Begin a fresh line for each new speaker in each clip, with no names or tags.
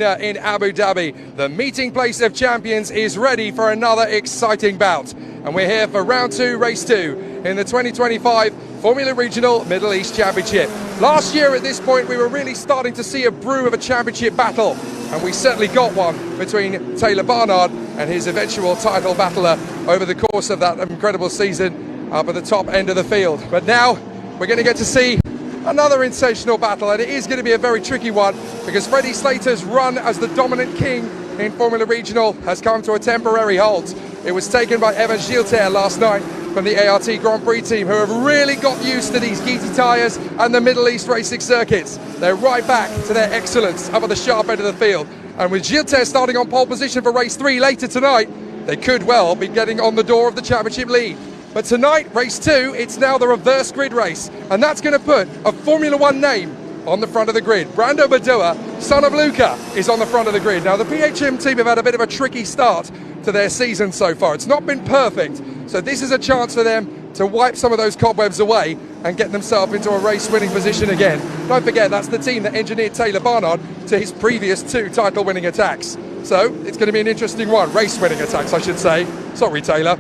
In Abu Dhabi, the meeting place of champions is ready for another exciting bout, and we're here for round 2, race 2 in the 2025 Formula Regional Middle East Championship. Last year at this point we were really starting to see a brew of a championship battle, and we certainly got one between Taylor Barnard and his eventual title battler over the course of that incredible season up at the top end of the field. But now we're going to get to see another sensational battle, and it is going to be a very tricky one because Freddie Slater's run as the dominant king in Formula Regional has come to a temporary halt. It was taken by Evan Gilter last night from the ART Grand Prix team, who have really got used to these geeky tyres and the Middle East racing circuits. They're right back to their excellence up at the sharp end of the field, and with Gilter starting on pole position for race 3 later tonight, they could well be getting on the door of the championship lead. But tonight, race 2, it's now the reverse grid race, and that's going to put a Formula 1 name on the front of the grid. Brando Badua, son of Luca, is on the front of the grid. Now, the PHM team have had a bit of a tricky start to their season so far. It's not been perfect, so this is a chance for them to wipe some of those cobwebs away and get themselves into a race-winning position again. Don't forget, that's the team that engineered Taylor Barnard to his previous 2 title-winning attacks. So, it's going to be an interesting one. Race-winning attacks, I should say. Sorry, Taylor.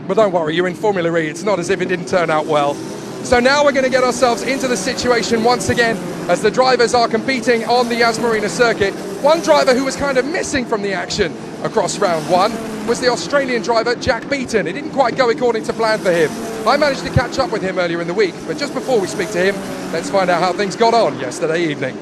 But don't worry, you're in Formula E, it's not as if it didn't turn out well. So now we're going to get ourselves into the situation once again as the drivers are competing on the Marina circuit. One driver who was kind of missing from the action across round 1 was the Australian driver Jack Beaton. It didn't quite go according to plan for him. I managed to catch up with him earlier in the week, but just before we speak to him, let's find out how things got on yesterday evening.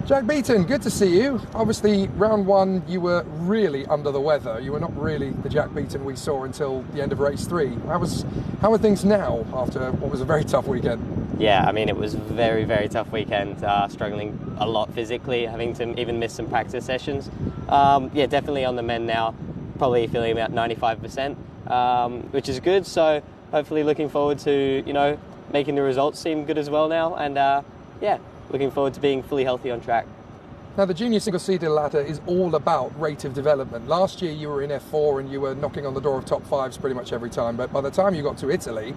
Jack Beaton, good to see you. Obviously, round 1, you were really under the weather. You were not really the Jack Beaton we saw until the end of race 3. How are things now after what was a very tough weekend?
Yeah, I mean, it was a very, very tough weekend, struggling a lot physically, having to even miss some practice sessions. Yeah, definitely on the mend now, probably feeling about 95%, which is good. So hopefully looking forward to, making the results seem good as well now. And yeah, looking forward to being fully healthy on track.
Now, the junior single-seater ladder is all about rate of development. Last year you were in F4 and you were knocking on the door of top 5s pretty much every time, but by the time you got to Italy,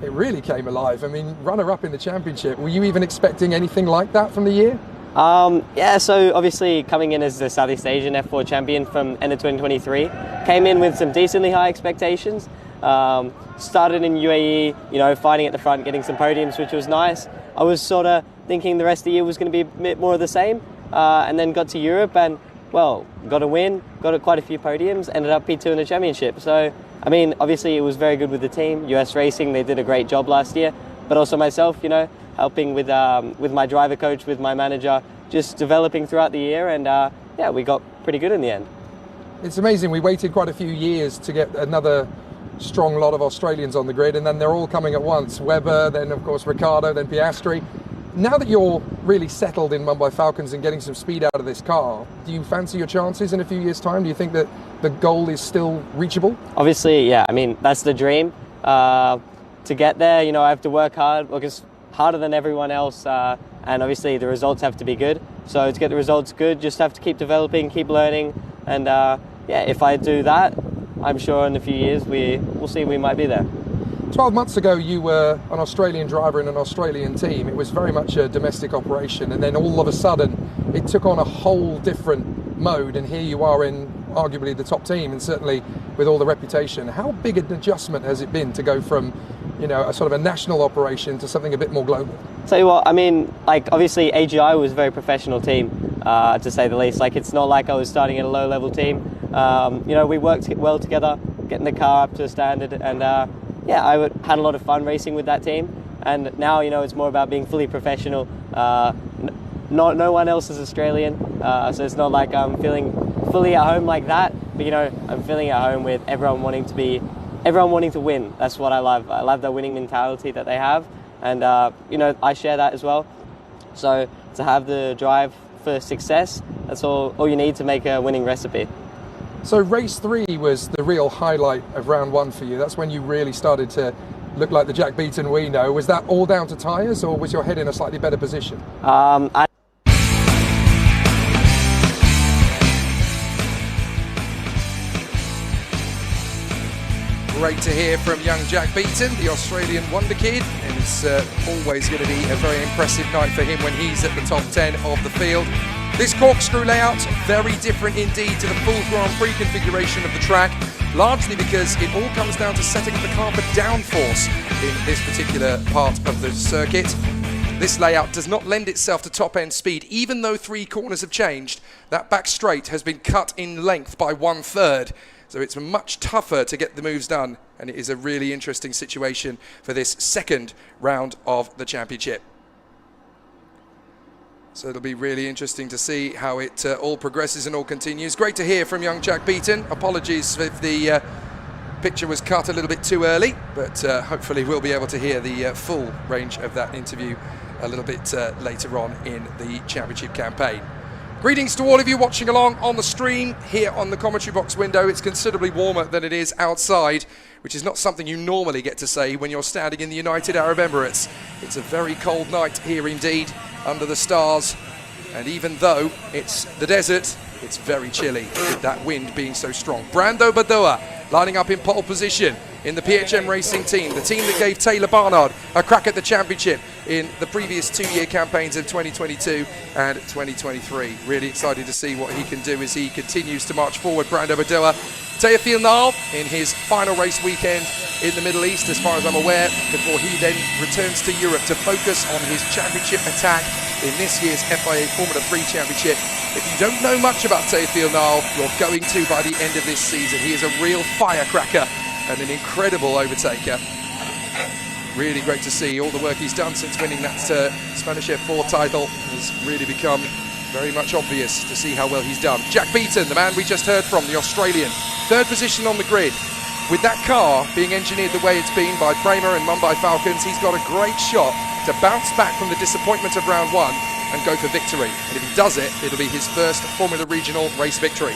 it really came alive. I mean, runner-up in the championship. Were you even expecting anything like that from the year?
Yeah, so obviously coming in as the Southeast Asian F4 champion from end of 2023, came in with some decently high expectations. Started in UAE, fighting at the front, getting some podiums, which was nice. I was sort of thinking the rest of the year was going to be a bit more of the same, and then got to Europe and well, got a win, got quite a few podiums, ended up P2 in the championship. So, I mean, obviously it was very good with the team. US Racing, they did a great job last year, but also myself, you know, helping with my driver coach, with my manager, just developing throughout the year, and yeah, we got pretty good in the end.
It's amazing. We waited quite a few years to get another strong lot of Australians on the grid, and then they're all coming at once. Webber, then of course Ricciardo, then Piastri. Now that you're really settled in Mumbai Falcons and getting some speed out of this car, do you fancy your chances in a few years' time? Do you think that the goal is still reachable?
Obviously, yeah. I mean, that's the dream. To get there, you know, I have to work hard, because harder than everyone else, and obviously the results have to be good. So to get the results good, just have to keep developing, keep learning, and yeah, if I do that, I'm sure in a few years we'll see we might be there.
12 months ago, you were an Australian driver in an Australian team. It was very much a domestic operation, and then all of a sudden, it took on a whole different mode, and here you are in arguably the top team, and certainly with all the reputation. How big an adjustment has it been to go from, you know, a sort of a national operation to something a bit more global?
Tell you what, I mean, like, obviously AGI was a very professional team, to say the least. Like, it's not like I was starting at a low-level team. You know, we worked well together, getting the car up to a standard, and yeah, had a lot of fun racing with that team. And now, you know, it's more about being fully professional. No one else is Australian, so it's not like I'm feeling fully at home like that. But, you know, I'm feeling at home with everyone wanting to win. That's what I love. I love the winning mentality that they have, and you know, I share that as well. So to have the drive for success, that's all you need to make a winning recipe.
So race 3 was the real highlight of round 1 for you. That's when you really started to look like the Jack Beaton we know. Was that all down to tyres, or was your head in a slightly better position? Great to hear from young Jack Beaton, the Australian wonder kid, and it's always going to be a very impressive night for him when he's at the top 10 of the field. This corkscrew layout, very different indeed to the full Grand Prix configuration of the track, largely because it all comes down to setting the car for downforce in this particular part of the circuit. This layout does not lend itself to top-end speed, even though 3 corners have changed. That back straight has been cut in length by 1/3, so it's much tougher to get the moves done, and it is a really interesting situation for this second round of the championship. So it'll be really interesting to see how it all progresses and all continues. Great to hear from young Jack Beaton. Apologies if the picture was cut a little bit too early, but hopefully we'll be able to hear the full range of that interview a little bit later on in the championship campaign. Greetings to all of you watching along on the stream here on the commentary box window. It's considerably warmer than it is outside, which is not something you normally get to say when you're standing in the United Arab Emirates. It's a very cold night here indeed, under the stars, and even though it's the desert, it's very chilly with that wind being so strong. Brando Badoa lining up in pole position in the PHM Racing team, the team that gave Taylor Barnard a crack at the championship in the previous 2-year campaigns of 2022 and 2023. Really excited to see what he can do as he continues to march forward. Brando Badoa, Teofil Nal in his final race weekend in the Middle East, as far as I'm aware, before he then returns to Europe to focus on his championship attack in this year's FIA Formula 3 Championship. If you don't know much about Teofil Nal, you're going to by the end of this season. He is a real firecracker and an incredible overtaker. Really great to see all the work he's done since winning that Spanish F4 title. Has really become very much obvious to see how well he's done. Jack Beaton, the man we just heard from, the Australian, 3rd position on the grid. With that car being engineered the way it's been by Prema and Mumbai Falcons, he's got a great shot to bounce back from the disappointment of round 1 and go for victory. And if he does it, it'll be his first Formula Regional race victory.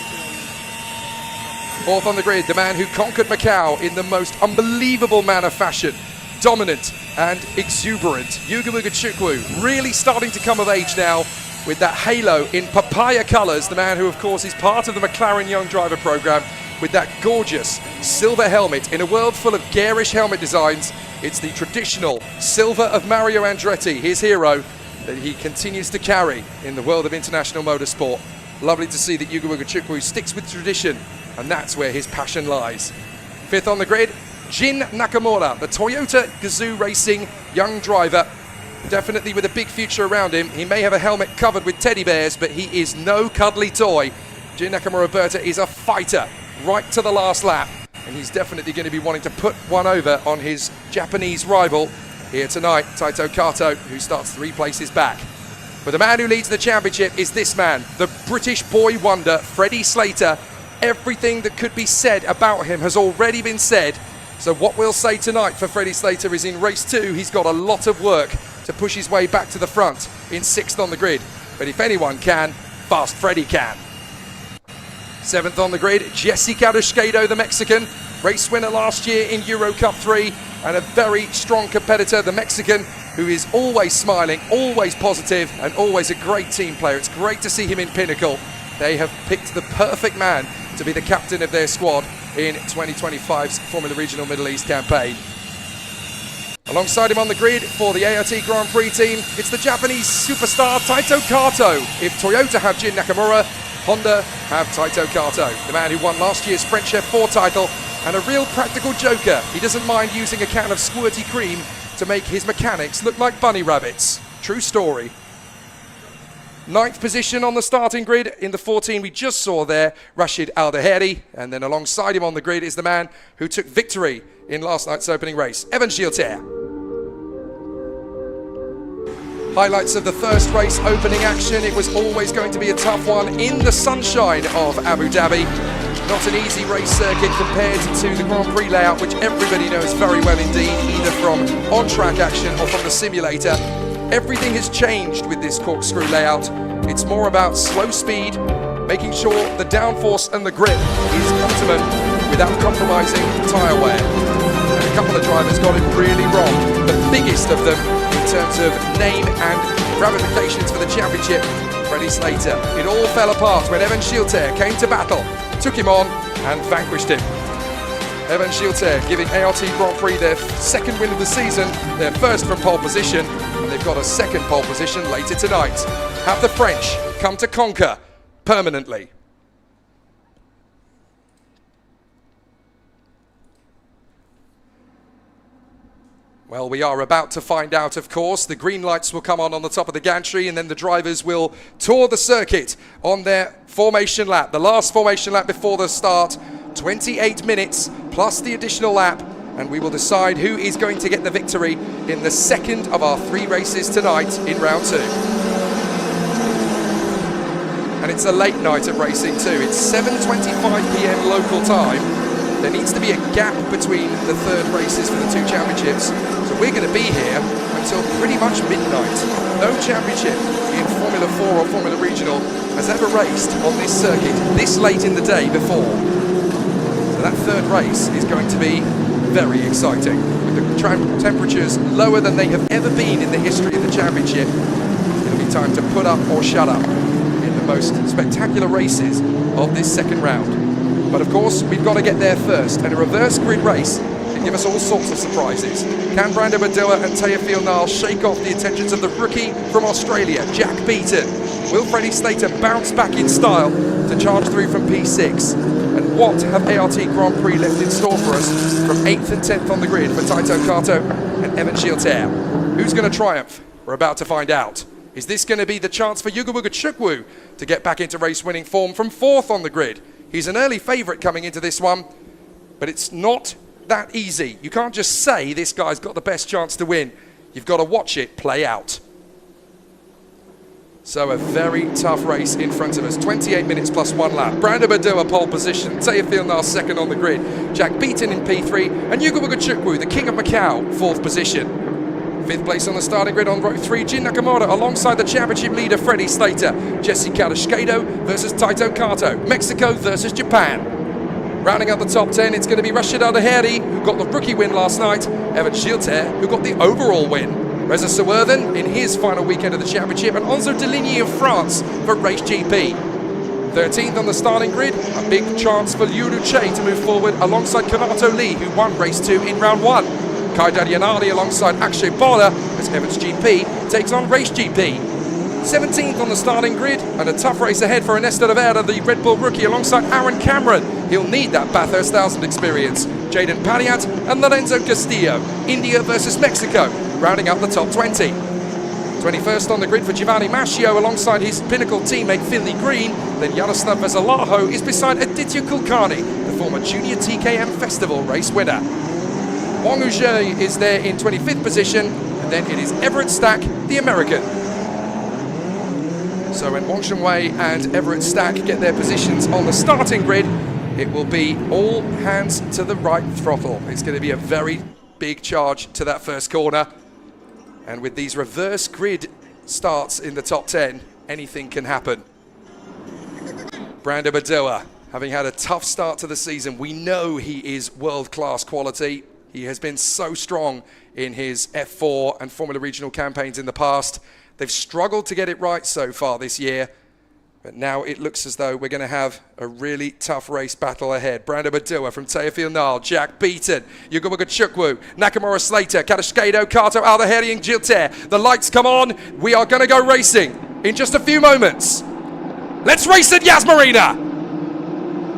4th on the grid, the man who conquered Macau in the most unbelievable manner fashion. Dominant and exuberant. Yuga Mugachukwu really starting to come of age now with that halo in papaya colours. The man who, of course, is part of the McLaren Young Driver Programme with that gorgeous silver helmet in a world full of garish helmet designs. It's the traditional silver of Mario Andretti, his hero, that he continues to carry in the world of international motorsport. Lovely to see that Yuga Mugachukwu sticks with tradition, and that's where his passion lies. 5th on the grid, Jin Nakamura, the Toyota Gazoo Racing young driver, definitely with a big future around him. He may have a helmet covered with teddy bears, but he is no cuddly toy. Jin Nakamura Berta is a fighter right to the last lap, and he's definitely going to be wanting to put one over on his Japanese rival here tonight, Taito Kato, who starts 3 places back. But the man who leads the championship is this man, the British boy wonder, Freddie Slater. Everything that could be said about him has already been said. So what we'll say tonight for Freddie Slater is in race 2, he's got a lot of work to push his way back to the front in 6th on the grid. But if anyone can, Fast Freddie can. 7th on the grid, Jesse Cadusquedo, the Mexican, race winner last year in Euro Cup 3, and a very strong competitor, the Mexican, who is always smiling, always positive, and always a great team player. It's great to see him in Pinnacle. They have picked the perfect man to be the captain of their squad in 2025's Formula Regional Middle East campaign. Alongside him on the grid for the ART Grand Prix team, it's the Japanese superstar Taito Kato. If Toyota have Jin Nakamura, Honda have Taito Kato, the man who won last year's French F4 title, and a real practical joker. He doesn't mind using a can of squirty cream to make his mechanics look like bunny rabbits. True story. 9th position on the starting grid in the 14 we just saw there, Rashid Aldaheri, and then alongside him on the grid is the man who took victory in last night's opening race, Evan Gilter. Highlights of the first race opening action. It was always going to be a tough one in the sunshine of Abu Dhabi. Not an easy race circuit compared to the Grand Prix layout, which everybody knows very well indeed, either from on-track action or from the simulator. Everything has changed with this corkscrew layout. It's more about slow speed, making sure the downforce and the grip is optimum without compromising tyre wear. And a couple of drivers got it really wrong. The biggest of them in terms of name and ramifications for the championship, Freddie Slater. It all fell apart when Evan Gilter came to battle, took him on and vanquished him. Evan Gilter giving ART Grand Prix their 2nd win of the season, their 1st from pole position, and they've got a 2nd pole position later tonight. Have the French come to conquer permanently? Well, we are about to find out, of course. The green lights will come on the top of the gantry, and then the drivers will tour the circuit on their formation lap. The last formation lap before the start, 28 minutes plus the additional lap, and we will decide who is going to get the victory in the 2nd of our 3 races tonight in round 2. And it's a late night of racing too. It's 7:25 p.m. local time. There needs to be a gap between the 3rd races for the 2 championships. So we're going to be here until pretty much midnight. No championship in Formula 4 or Formula Regional has ever raced on this circuit this late in the day before. So that 3rd race is going to be very exciting. With the temperatures lower than they have ever been in the history of the championship, it'll be time to put up or shut up in the most spectacular races of this 2nd round. But of course, we've got to get there first, and a reverse grid race can give us all sorts of surprises. Can Brando Badua and Teofil Nile shake off the attentions of the rookie from Australia, Jack Beaton? Will Freddie Slater bounce back in style to charge through from P6? And what have ART Grand Prix left in store for us from 8th and 10th on the grid for Taito Kato and Evan Gilter? Who's going to triumph? We're about to find out. Is this going to be the chance for Yugabuga Chukwu to get back into race-winning form from 4th on the grid? He's an early favourite coming into this one, but it's not that easy. You can't just say this guy's got the best chance to win. You've got to watch it play out. So a very tough race in front of us. 28 minutes plus 1 lap. Brando Badua pole position. Teofil Nile 2nd on the grid. Jack Beaton in P3. And Yugabuga Chukwu, the king of Macau, 4th position. 5th place on the starting grid on row 3, Jin Nakamura alongside the championship leader Freddie Slater. Jesse Cadusquedo versus Taito Kato. Mexico versus Japan. Rounding out the top 10, it's going to be Rashid Aldaheri, who got the rookie win last night. Evan Gilter, who got the overall win. Reza Sawerthen in his final weekend of the championship. And Enzo Deligny of France for Race GP. 13th on the starting grid, a big chance for Liu Luce to move forward alongside Kanato Lee, who won race 2 in round 1. Kai Dadianali alongside Akshay Bola as Evans GP takes on Race GP. 17th on the starting grid, and a tough race ahead for Ernesto Rivera, the Red Bull rookie, alongside Aaron Cameron. He'll need that Bathurst 1000 experience. Jaden Padiat and Lorenzo Castillo. India versus Mexico, rounding out the top 20. 21st on the grid for Giovanni Mascio alongside his pinnacle teammate Finley Green. Then Yaroslav Vezalaho is beside Aditya Kulkarni, the former Junior TKM Festival race winner. Wang Uje is there in 25th position, and then it is Everett Stack, the American. So when Wang Shenwei and Everett Stack get their positions on the starting grid, it will be all hands to the right throttle. It's going to be a very big charge to that first corner. And with these reverse grid starts in the top 10, anything can happen. Brando Badua, having had a tough start to the season, we know he is world-class quality. He has been so strong in his F4 and Formula Regional campaigns in the past. They've struggled to get it right so far this year, but now it looks as though we're going to have a really tough race battle ahead. Brando Badua from Teofil Nile, Jack Beaton, Yugamuga Chukwu, Nakamura Slater, Kadashkado, Kato, Aldaheri and Gilter. The lights come on. We are going to go racing in just a few moments. Let's race at Yas Marina.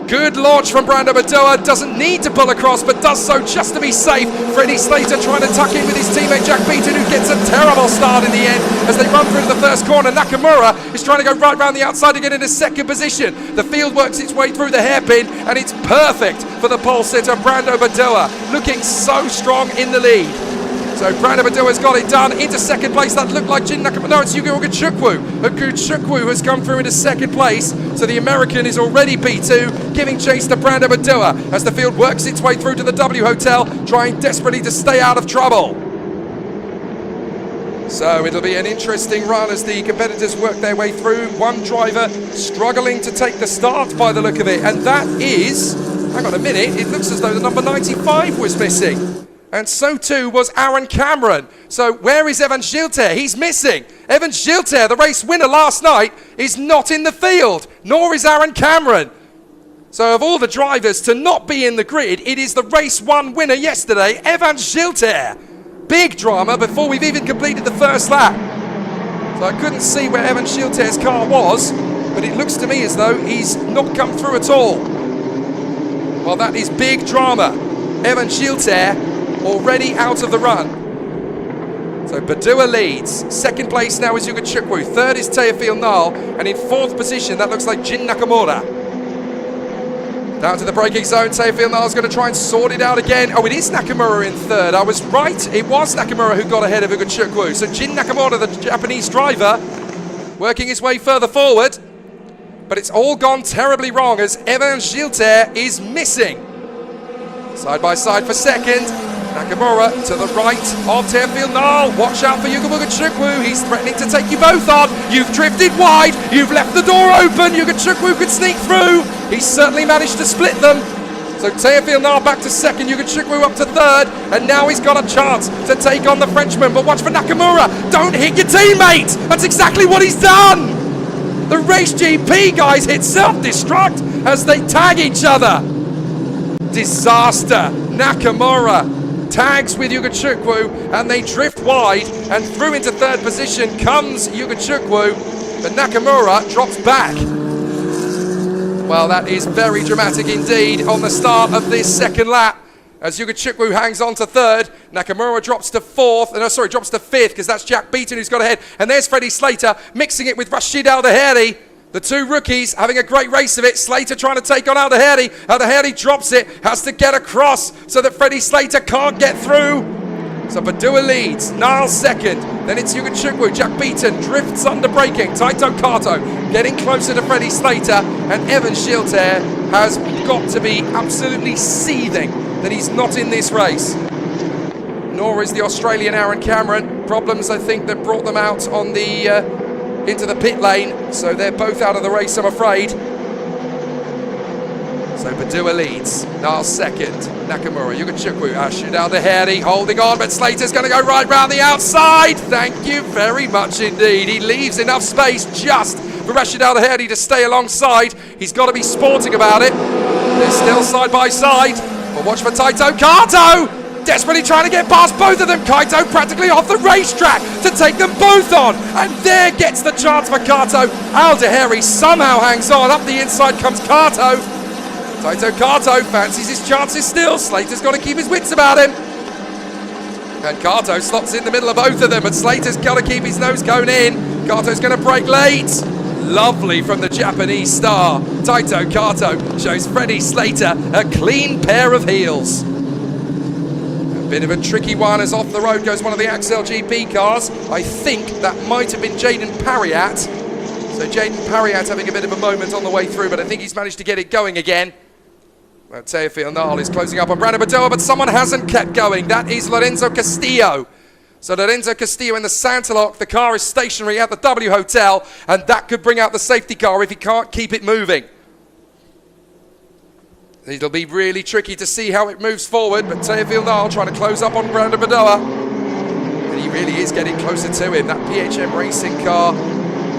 Good launch from Brando Badua, doesn't need to pull across, but does so just to be safe. Freddie Slater trying to tuck in with his teammate Jack Beaton, who gets a terrible start in the end as they run through to the first corner. Nakamura is trying to go right round the outside to get into second position. The field works its way through the hairpin, and it's perfect for the pole sitter Brando Badua, looking so strong in the lead. So Brando Badua's got it done into second place. That looked like Jin Nakamura. No, it's Yugo Chukwu. Chukwu has come through into second place. So the American is already P2, giving chase to Brando Badua as the field works its way through to the W Hotel, trying desperately to stay out of trouble. So it'll be an interesting run as the competitors work their way through. One driver struggling to take the start by the look of it, and that is, hang on a minute, it looks as though the number 95 was missing. And so too was Aaron Cameron. So where is Evan Gilter? He's missing. Evan Gilter, the race winner last night, is not in the field, nor is Aaron Cameron. So of all the drivers to not be in the grid, it is the race one winner yesterday, Evan Gilter. Big drama before we've even completed the first lap. So I couldn't see where Evan Gilter's car was, but it looks to me as though he's not come through at all. Well, that is big drama. Evan Gilter already out of the run. So Badua leads. Second place now is Yuga Chukwu. Third is Teofil Nile. And in fourth position, that looks like Jin Nakamura. Down to the braking zone. Teofil Nile's going to try and sort it out again. Oh, it is Nakamura in third. I was right. It was Nakamura who got ahead of Yuga Chukwu. So Jin Nakamura, the Japanese driver, working his way further forward. But it's all gone terribly wrong as Evan Gilter is missing. Side by side for second. Nakamura to the right of Teofil Nile. Watch out for Yugamuga Chukwu. He's threatening to take you both on. You've drifted wide. You've left the door open. Yuga Chukwu could sneak through. He's certainly managed to split them. So Teofil Nile back to second. Yuga Chukwu up to third. And now he's got a chance to take on the Frenchman. But watch for Nakamura. Don't hit your teammate. That's exactly what he's done. The Race GP guys hit self-destruct as they tag each other. Disaster. Nakamura tags with Yuga Chukwu and they drift wide, and through into third position comes Yuga Chukwu, but Nakamura drops back. Well, that is very dramatic indeed on the start of this second lap as Yuga Chukwu hangs on to third. Nakamura drops to drops to fifth because that's Jack Beaton who's got ahead, and there's Freddie Slater mixing it with Rashid Aldaheri. The two rookies having a great race of it. Slater trying to take on Aldaheri. Aldaheri drops it, has to get across so that Freddie Slater can't get through. So Badua leads, Nile second. Then it's Yuga Chukwu. Jack Beaton drifts under braking. Taito Kato getting closer to Freddie Slater. And Evan Gilter has got to be absolutely seething that he's not in this race. Nor is the Australian Aaron Cameron. Problems, I think, that brought them out on the into the pit lane, so they're both out of the race, I'm afraid. So Badua leads, Nile second, Nakamura, Yuga Chukwu, Rashid Aldaheri holding on, but Slater's going to go right round the outside. Thank you very much indeed. He leaves enough space just for Rashid Aldaheri to stay alongside. He's got to be sporting about it. They're still side by side, but watch for Taito Kato. Desperately trying to get past both of them. Kaito practically off the racetrack to take them both on. And there gets the chance for Kato. Aldaheri somehow hangs on. Up the inside comes Kato. Taito Kato fancies his chances still. Slater's got to keep his wits about him. And Kato slots in the middle of both of them, but Slater's got to keep his nose cone in. Kato's going to break late. Lovely from the Japanese star. Taito Kato shows Freddie Slater a clean pair of heels. A bit of a tricky one as off the road goes one of the Axel GP cars. I think that might have been Jaden Pariat. So Jaden Pariat having a bit of a moment on the way through, but I think he's managed to get it going again. Well, Teofil Nall is closing up on Brandon Badoa, but someone hasn't kept going. That is Lorenzo Castillo. So Lorenzo Castillo in the Santa Lock. The car is stationary at the W Hotel, and that could bring out the safety car if he can't keep it moving. It'll be really tricky to see how it moves forward, but Teofil Nall trying to close up on Brandon Badoa. And he really is getting closer to him. That PHM racing car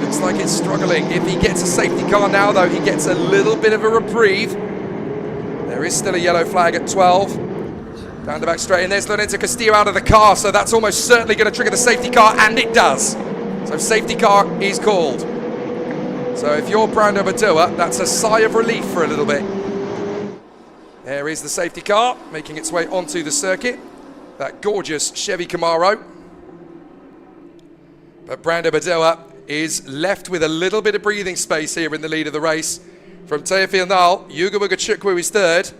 looks like it's struggling. If he gets a safety car now, though, he gets a little bit of a reprieve. There is still a yellow flag at 12. Down the back straight, and there's Lorenzo Castillo out of the car, so that's almost certainly going to trigger the safety car, and it does. So safety car is called. So if you're Brando Badoa, that's a sigh of relief for a little bit. There is the safety car, making its way onto the circuit. That gorgeous Chevy Camaro. But Brando Badoa is left with a little bit of breathing space here in the lead of the race. From Teofil Nall, Yuga Chukwu is third.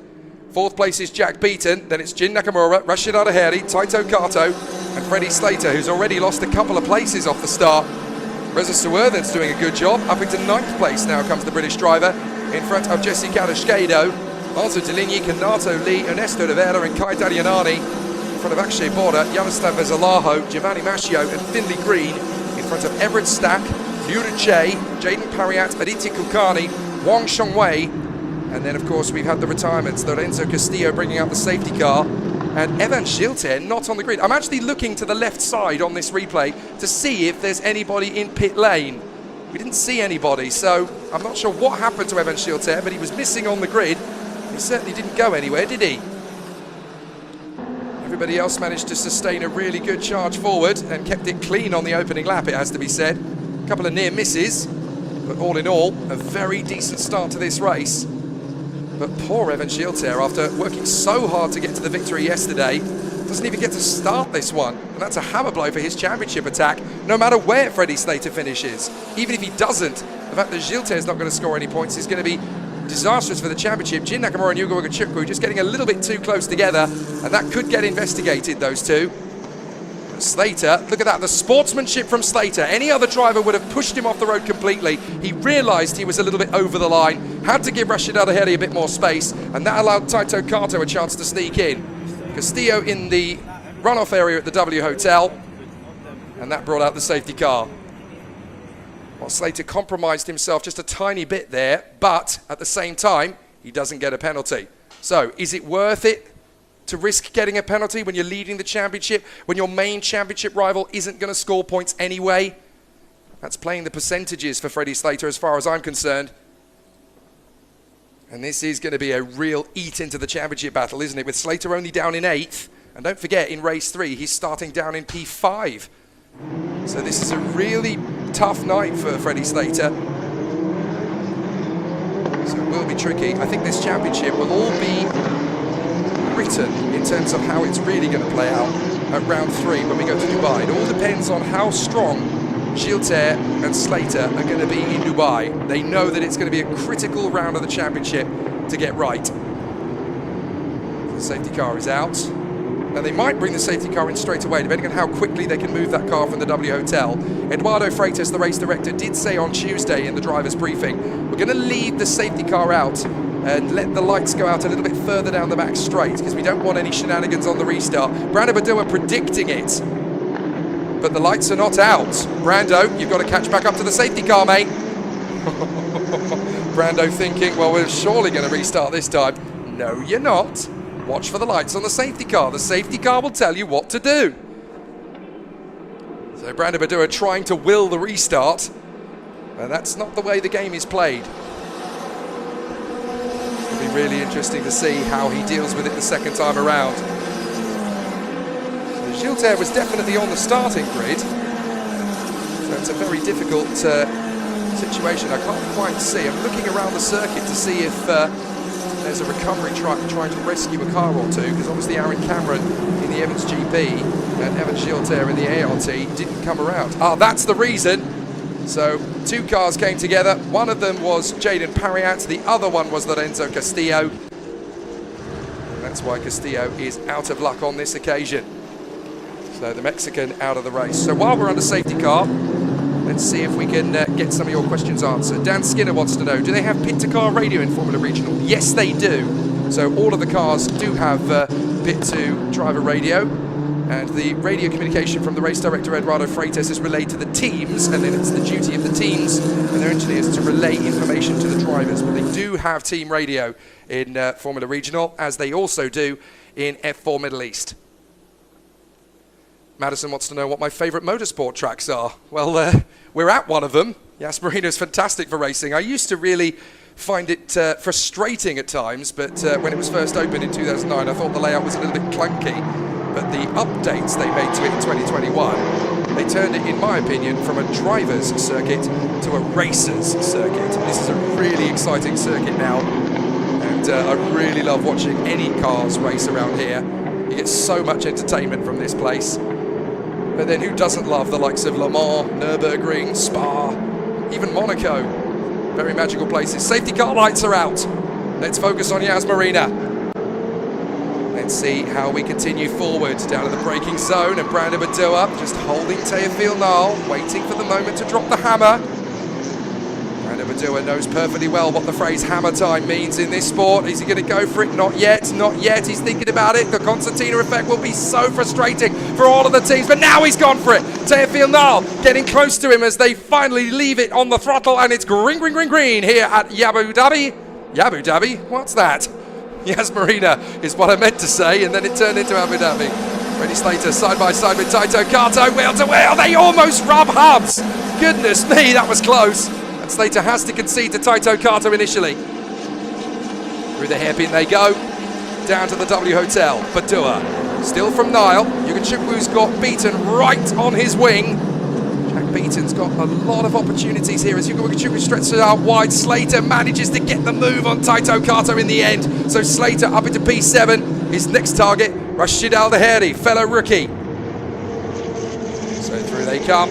Fourth place is Jack Beaton. Then it's Jin Nakamura, Rashid Adaheri, Taito Kato, and Freddie Slater, who's already lost a couple of places off the start. Reza Suwerthen's doing a good job. Up into 9th place now comes the British driver, in front of Jesse Kadashkedo, Arzu Deligny, Kanato Lee, Ernesto Rivera, and Kai Dalianani. In front of Akshay Borda, Yaroslav Vezalaho, Giovanni Mascio, and Finley Green. In front of Everett Stack, Liu Che, Jaden Pariat, Aditya Kulkarni, Wang Shengwei, and then of course we've had the retirements. Lorenzo Castillo bringing out the safety car, and Evan Gilter not on the grid. I'm actually looking to the left side on this replay to see if there's anybody in pit lane. We didn't see anybody, so I'm not sure what happened to Evan Gilter, but he was missing on the grid. He certainly didn't go anywhere, did he? Everybody else managed to sustain a really good charge forward and kept it clean on the opening lap, it has to be said. A couple of near misses. But all in all, a very decent start to this race. But poor Evan Gilter, after working so hard to get to the victory yesterday, doesn't even get to start this one. And that's a hammer blow for his championship attack, no matter where Freddie Slater finishes. Even if he doesn't, the fact that Gilter is not going to score any points is going to be disastrous for the championship. Jin Nakamura and Yuga Chukwu just getting a little bit too close together, and that could get investigated, those two. Slater, look at that, the sportsmanship from Slater. Any other driver would have pushed him off the road completely. He realised he was a little bit over the line, had to give Rashid Adaheri a bit more space, and that allowed Taito Kato a chance to sneak in. Castillo in the runoff area at the W Hotel, and that brought out the safety car. Well, Slater compromised himself just a tiny bit there, but at the same time, he doesn't get a penalty. So, is it worth it to risk getting a penalty when you're leading the championship, when your main championship rival isn't going to score points anyway? That's playing the percentages for Freddie Slater as far as I'm concerned. And this is going to be a real eat into the championship battle, isn't it? With Slater only down in 8th. And don't forget, in race 3, he's starting down in P5. So this is a really tough night for Freddie Slater. So it will be tricky. I think this championship will all be written in terms of how it's really going to play out at round 3 when we go to Dubai. It all depends on how strong Gilter and Slater are going to be in Dubai. They know that it's going to be a critical round of the championship to get right. The safety car is out. Now they might bring the safety car in straight away, depending on how quickly they can move that car from the W Hotel. Eduardo Freitas, the race director, did say on Tuesday in the driver's briefing, we're going to leave the safety car out and let the lights go out a little bit further down the back straight because we don't want any shenanigans on the restart. Brando Badoa predicting it, but the lights are not out. Brando, you've got to catch back up to the safety car, mate. Brando thinking, well, we're surely going to restart this time. No, you're not. Watch for the lights on the safety car. The safety car will tell you what to do. So Brando Badoa trying to will the restart, and that's not the way the game is played. It'll be really interesting to see how he deals with it the second time around. So Gilter was definitely on the starting grid, so it's a very difficult situation. I can't quite see. I'm looking around the circuit to see if there's a recovery truck trying to rescue a car or two, because obviously Aaron Cameron in the Evans GP and Evan Gilter in the ART didn't come around. Ah, that's the reason. So 2 cars came together. One of them was Jaden Pariat, the other one was Lorenzo Castillo. And that's why Castillo is out of luck on this occasion. So the Mexican out of the race. So while we're on the safety car, let's see if we can get some of your questions answered. Dan Skinner wants to know, do they have pit-to-car radio in Formula Regional? Yes, they do. So all of the cars do have pit-to-driver radio, and the radio communication from the race director Eduardo Freitas is relayed to the teams, and then it's the duty of the teams and their engineers to relay information to the drivers. But they do have team radio in Formula Regional, as they also do in F4 Middle East. Madison wants to know what my favourite motorsport tracks are. Well, we're at one of them. Yas Marina is fantastic for racing. I used to really find it frustrating at times, but when it was first opened in 2009, I thought the layout was a little bit clunky. But the updates they made to it in 2021, they turned it, in my opinion, from a driver's circuit to a racer's circuit. This is a really exciting circuit now, and I really love watching any cars race around here. You get so much entertainment from this place. But then who doesn't love the likes of Le Mans, Nürburgring, Spa, even Monaco? Very magical places. Safety car lights are out. Let's focus on Yas Marina. Let's see how we continue forward down to the braking zone, and Brandon Badua just holding Teofil Nall, waiting for the moment to drop the hammer. Brandon Badua knows perfectly well what the phrase hammer time means in this sport. Is he going to go for it? Not yet, not yet. He's thinking about it. The concertina effect will be so frustrating for all of the teams, but now he's gone for it. Teofil Nall getting close to him as they finally leave it on the throttle, and it's green, green, green, green here at Abu Dhabi. Abu Dhabi? What's that? Yas Marina is what I meant to say, and then it turned into Abu Dhabi. Freddie Slater side by side with Taito Kato, wheel to wheel. They almost rub hubs. Goodness me, that was close. And Slater has to concede to Taito Kato initially. Through the hairpin they go, down to the W Hotel. Badua, still from Nile. Yugachukwu's got Beaton right on his wing. Jack Beaton's got a lot of opportunities here as Yugachuku stretches it out wide. Slater manages to get the move on Taito Kato in the end. So Slater up into P7. His next target, Rashid Al-Daheri, fellow rookie. So through they come.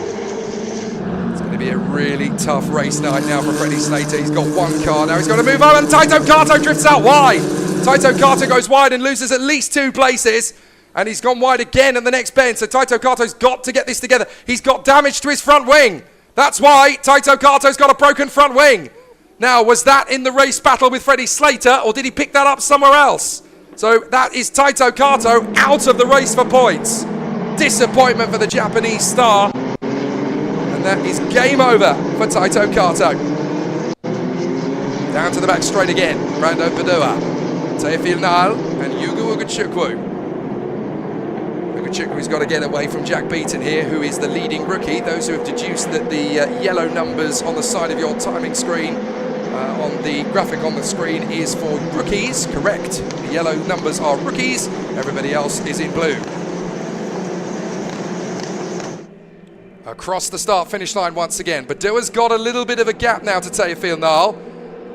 It's going to be a really tough race night now for Freddie Slater. He's got one car now. He's got to move on, and Taito Kato drifts out wide. Taito Kato goes wide and loses at least 2 places. And he's gone wide again in the next bend. So Taito Kato's got to get this together. He's got damage to his front wing. That's why Taito Kato's got a broken front wing. Now, was that in the race battle with Freddie Slater, or did he pick that up somewhere else? So that is Taito Kato out of the race for points. Disappointment for the Japanese star. And that is game over for Taito Kato. Down to the back straight again. Brando Badua, Teofil Nall, and Yuga Ugachukwu. Ugachukwu has got to get away from Jack Beaton here, who is the leading rookie. Those who have deduced that the yellow numbers on the side of your timing screen, on the graphic on the screen, is for rookies, correct. The yellow numbers are rookies, everybody else is in blue. Across the start-finish line once again. Badua's got a little bit of a gap now to Teofil Nall.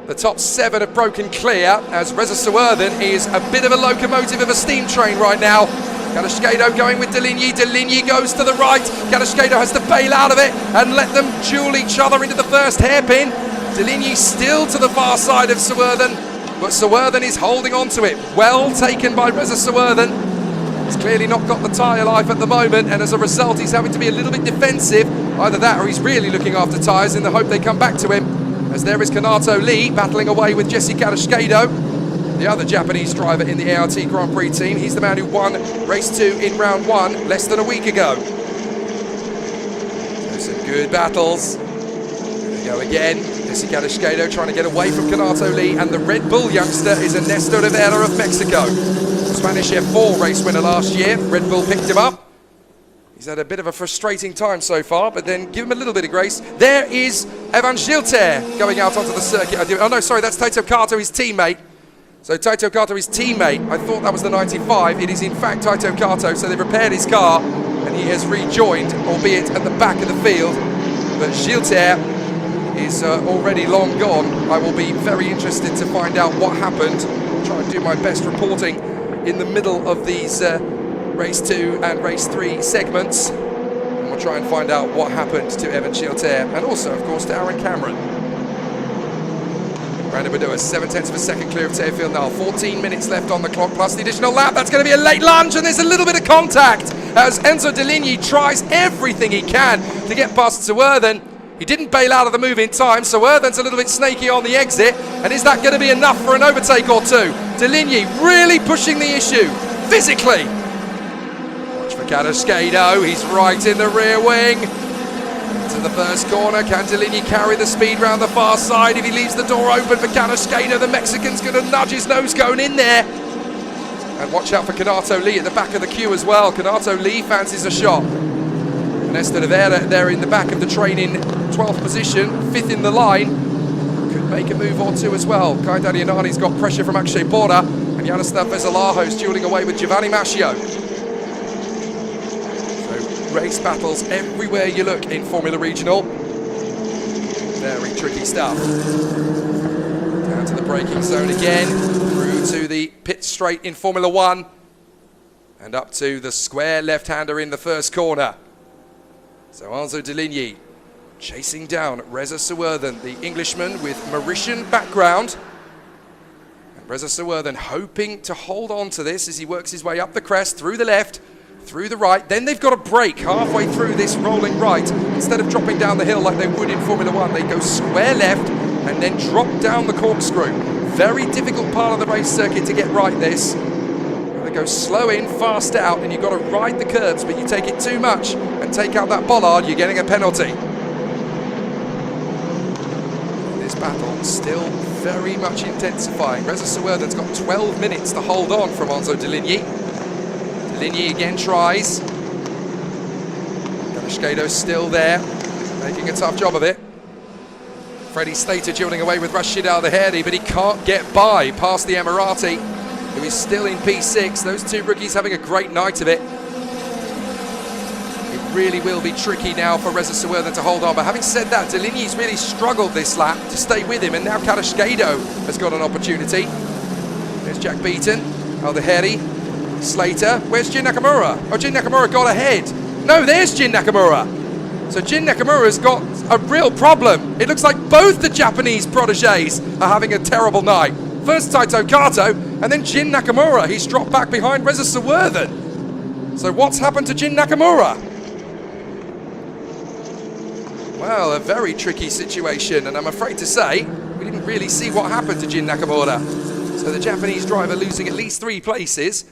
The top 7 have broken clear, as Reza Suwerden is a bit of a locomotive of a steam train right now. Kadashkado going with Deligny. Deligny goes to the right. Kadashkado has to bail out of it and let them duel each other into the first hairpin. Deligny still to the far side of Suwerden, but Suwerden is holding on to it. Well taken by Reza Suwerden. He's clearly not got the tyre life at the moment, and as a result he's having to be a little bit defensive. Either that, or he's really looking after tyres in the hope they come back to him. As there is Kanato Lee battling away with Jesse Kadashkado, the other Japanese driver in the ART Grand Prix team. He's the man who won race 2 in round 1 less than a week ago. So some good battles. Here we go again. Jesse Kadashkado trying to get away from Kanato Lee, and the Red Bull youngster is Ernesto Rivera of Mexico. Spanish F4 race winner last year. Red Bull picked him up. He's had a bit of a frustrating time so far, but then give him a little bit of grace. There is Evan Gilter going out onto the circuit. Oh no, sorry, that's Taito Kato, his teammate. So Taito Kato, his teammate, I thought that was the 95. It is in fact Taito Kato, so they've repaired his car and he has rejoined, albeit at the back of the field. But Gilter is already long gone. I will be very interested to find out what happened try and do my best reporting in the middle of these race 2 and race 3 segments. And we'll try and find out what happened to Evan Chiiltaer and also, of course, to Aaron Cameron. Brandon Badua, 7/10 of a second clear of Teofil Nal. 14 minutes left on the clock, plus the additional lap. That's going to be a late lunge, and there's a little bit of contact as Enzo Deligny tries everything he can to get past Suwerthen. He didn't bail out of the move in time, so Suwerthen's a little bit snaky on the exit, and is that going to be enough for an overtake or two? Deligny really pushing the issue, physically. Watch for Cadascado, he's right in the rear wing. To the first corner, can Deligny carry the speed round the far side? If he leaves the door open for Cadascado, the Mexican's going to nudge his nose going in there. And watch out for Canato Lee at the back of the queue as well. Canato Lee fancies a shot. And Esther Rivera there in the back of the train in 12th position, 5th in the line. Could make a move or two as well. Kai Dadianani's got pressure from Akshay Bora, and Yaroslav Vezalaho's dueling away with Giovanni Mascio. So race battles everywhere you look in Formula Regional. Very tricky stuff. Down to the braking zone again, through to the pit straight in Formula 1, and up to the square left-hander in the first corner. So Enzo Deligny chasing down Reza Suwerthen, the Englishman with Mauritian background. And Reza Suwerthen hoping to hold on to this as he works his way up the crest, through the left, through the right. Then they've got to brake halfway through this rolling right. Instead of dropping down the hill like they would in Formula 1, they go square left and then drop down the corkscrew. Very difficult part of the race circuit to get right this. Go slow in, fast out, and you've got to ride the curbs, but you take it too much and take out that bollard, you're getting a penalty. This battle still very much intensifying. Reza Suwerthen's got 12 minutes to hold on from Enzo Deligny. Deligny again tries. Cadascado's still there, making a tough job of it. Freddie Slater dueling away with Rashid Al-Daheri, but he can't get by past the Emirati, who is still in P6. Those two rookies having a great night of it. It really will be tricky now for Reza Suwerthen to hold on. But having said that, Deligny's really struggled this lap to stay with him, and now Cadascado has got an opportunity. There's Jack Beaton, Al-Daheri, Slater. Where's Jin Nakamura? Oh, Jin Nakamura got ahead. No, there's Jin Nakamura. So Jin Nakamura's got a real problem. It looks like both the Japanese protégés are having a terrible night. First Taito Kato, and then Jin Nakamura. He's dropped back behind Reza Suwerthen. So what's happened to Jin Nakamura? Well, a very tricky situation, and I'm afraid to say we didn't really see what happened to Jin Nakamura. So the Japanese driver losing at least 3 places.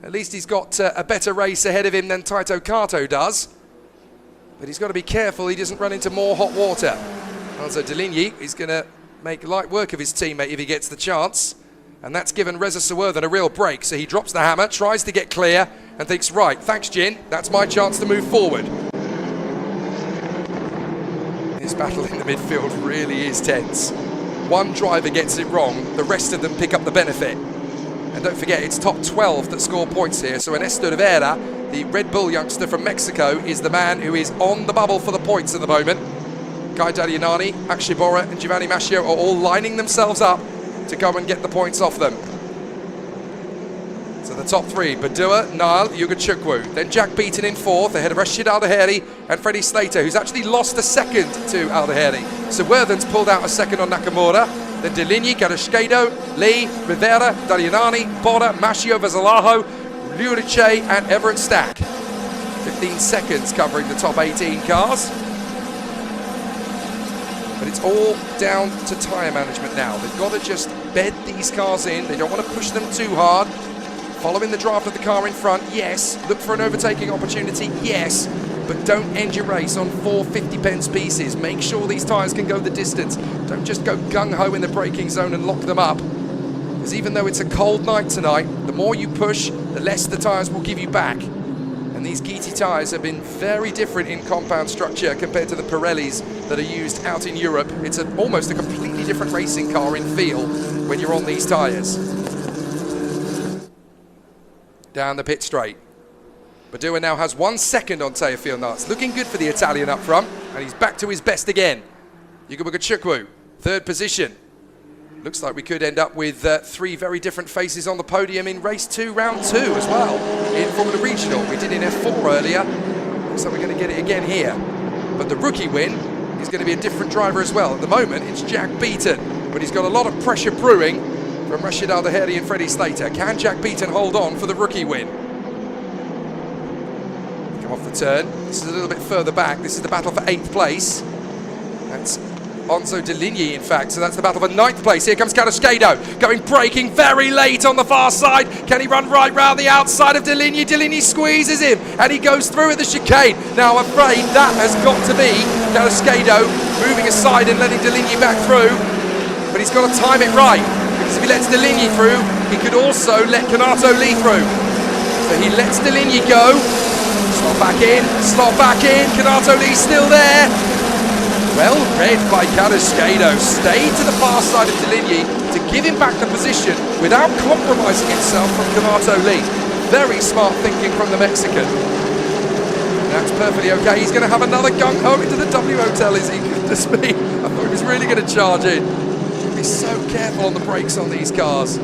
At least he's got a better race ahead of him than Taito Kato does. But he's got to be careful he doesn't run into more hot water. Enzo Deligny is going to make light work of his teammate if he gets the chance, and that's given Reza Suwerthen a real break. So he drops the hammer, tries to get clear, and thinks, right, thanks Jin, that's my chance to move forward. This battle in the midfield really is tense. One driver gets it wrong, the rest of them pick up the benefit. And don't forget, it's top 12 that score points here, so Ernesto Rivera, the Red Bull youngster from Mexico, is the man who is on the bubble for the points at the moment. Kai Dadianani, Akshay Bora and Giovanni Mascio are all lining themselves up to go and get the points off them. So the top 3, Badua, Nile, Yugachukwu. Then Jack Beaton in 4th, ahead of Rashid Al-Daheri and Freddie Slater, who's actually lost a second to Al-Daheri. Suwerthen's pulled out a second on Nakamura. Then Deligny, Cadascado, Lee, Rivera, Dadianani, Bora, Mascio, Vezalaho, Lurice and Everett Stack. 15 seconds covering the top 18 cars. But it's all down to tyre management now. They've got to just bed these cars in. They don't want to push them too hard. Following the draft of the car in front, yes. Look for an overtaking opportunity, yes. But don't end your race on 4 50-pence pieces. Make sure these tyres can go the distance. Don't just go gung-ho in the braking zone and lock them up. Because even though it's a cold night tonight, the more you push, the less the tyres will give you back. And these GT tyres have been very different in compound structure compared to the Pirellis that are used out in Europe. It's almost a completely different racing car in feel when you're on these tyres. Down the pit straight. Badua now has 1 second on Teofil Nal. Looking good for the Italian up front, and he's back to his best again. Yugachukwu, 3rd position. Looks like we could end up with 3 very different faces on the podium in race 2, round 2 as well, in Formula Regional. We did in F4 earlier, looks like we're going to get it again here. But the rookie win is going to be a different driver as well. At the moment, it's Jack Beaton, but he's got a lot of pressure brewing from Rashid Al-Daheri and Freddie Slater. Can Jack Beaton hold on for the rookie win? Come off the turn. This is a little bit further back. This is the battle for 8th place. That's Enzo Deligny, in fact, so that's the battle for 9th place. Here comes Carrasquedo, braking very late on the far side. Can he run right round the outside of Deligny? Deligny squeezes him, and he goes through at the chicane. Now, I'm afraid that has got to be Carrasquedo moving aside and letting Deligny back through, but he's got to time it right, because if he lets Deligny through, he could also let Canato Lee through. So he lets Deligny go, slot back in, Canato Lee still there. Well read by Carrasquedo, stayed to the far side of Deligny to give him back the position without compromising himself from Canato Lee. Very smart thinking from the Mexican. That's perfectly okay. He's going to have another gung-ho into the W Hotel, is he? Goodness me. I thought he was really going to charge in. Be so careful on the brakes on these cars.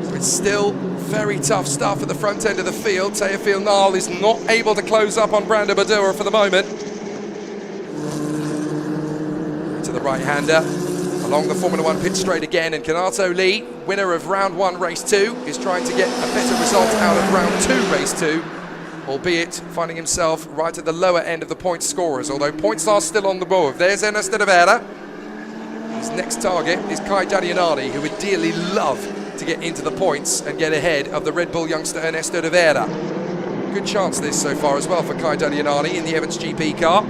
So it's still very tough stuff at the front end of the field. Teofil Nal is not able to close up on Brando Badura for the moment. To the right-hander, along the Formula 1 pit straight again, and Canato Lee, winner of round 1 race 2, is trying to get a better result out of round 2 race 2, albeit finding himself right at the lower end of the point scorers, although points are still on the board. There's Ernesto de Vera. His next target is Kai Dadianani, who would dearly love to get into the points and get ahead of the Red Bull youngster Ernesto de Vera. Good chance this so far as well for Kai Dadianani in the Evans GP car.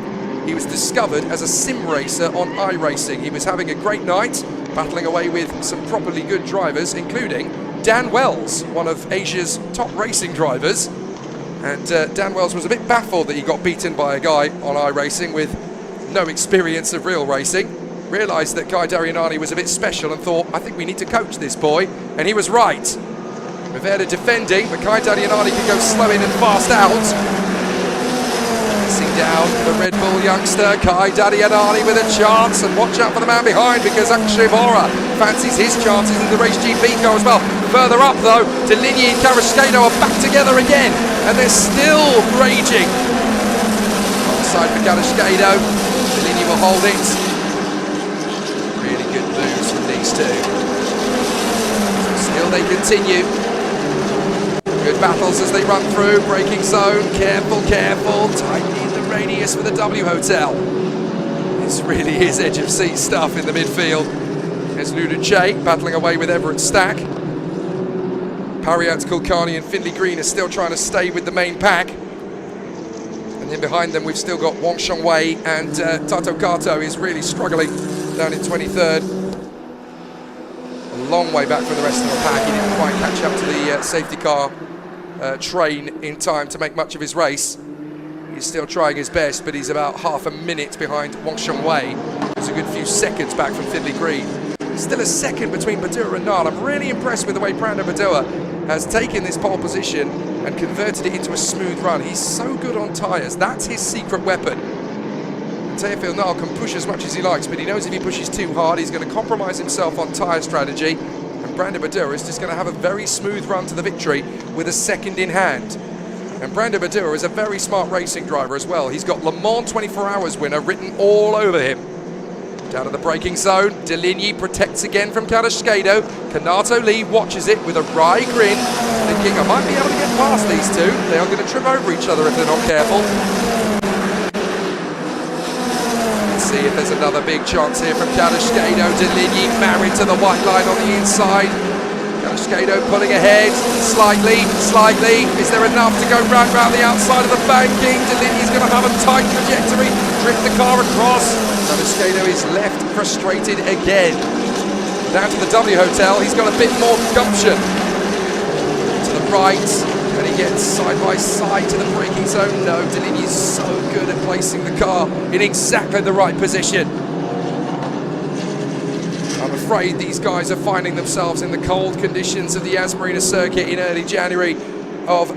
He was discovered as a sim racer on iRacing. He was having a great night, battling away with some properly good drivers, including Dan Wells, one of Asia's top racing drivers. And Dan Wells was a bit baffled that he got beaten by a guy on iRacing with no experience of real racing. Realised that Kai Dadianani was a bit special and thought, I think we need to coach this boy, and he was right. Rivera defending, but Kai Dadianani can go slow in and fast out. Passing down the Red Bull youngster, Kai Dadianani with a chance, and watch out for the man behind, because Akshay Bora fancies his chances in the Race GP car as well. Further up though, Deligny and Carrasquedo are back together again, and they're still raging. Onside for Carrasquedo, Deligny will hold it. Moves from these two. So still they continue. Good battles as they run through. Braking zone. Careful, careful. Tightening the radius for the W Hotel. This really is edge of seat stuff in the midfield. There's Luduce battling away with Everett Stack. Pariat Kulkarni and Finley Green are still trying to stay with the main pack. And then behind them we've still got Wang Shengwei, and Tato Kato is really struggling down in 23rd. A long way back from the rest of the pack. He didn't quite catch up to the safety car train in time to make much of his race. He's still trying his best, but he's about half a minute behind Wang Shengwei, who's a good few seconds back from Finley Green. Still a second between Badura and Nal. I'm really impressed with the way Brando Badura has taken this pole position and converted it into a smooth run. He's so good on tyres. That's his secret weapon. Teofil Nal can push as much as he likes, but he knows if he pushes too hard, he's going to compromise himself on tyre strategy. And Brando Badura is just going to have a very smooth run to the victory with a second in hand. And Brando Badura is a very smart racing driver as well. He's got Le Mans 24 Hours winner written all over him. Down to the braking zone, Deligny protects again from Carrasquedo. Canato Lee watches it with a wry grin, thinking I might be able to get past these two. They are going to trip over each other if they're not careful. Let's see if there's another big chance here from Carrasquedo. Deligny married to the white line on the inside. Carrasquedo pulling ahead, slightly. Is there enough to go round the outside of the banking? Deligny's going to have a tight trajectory, drift the car across. Carrasquedo is left frustrated again. Down to the W Hotel, he's got a bit more gumption. To the right, and he gets side by side to the braking zone. No, Deligny is so good at placing the car in exactly the right position. I'm afraid these guys are finding themselves in the cold conditions of the Marina circuit in early January of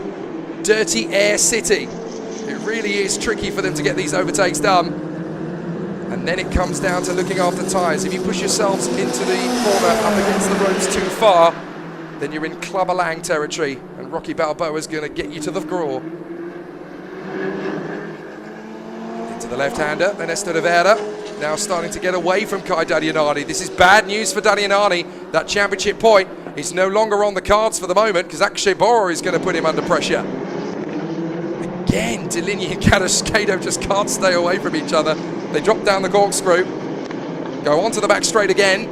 Dirty Air City. It really is tricky for them to get these overtakes done. And And then it comes down to looking after tyres. If you push yourselves into the corner up against the ropes too far, then you're in Clubber Lang territory, and Rocky Balboa is going to get you to the draw. Into the left-hander, then Ernesto de Vera, now starting to get away from Kai Dadianani. This is bad news for Dadianani. That championship point is no longer on the cards for the moment, because Akshay Bora is going to put him under pressure. Again, Deligny and Cascado just can't stay away from each other. They drop down the corkscrew, go onto the back straight again.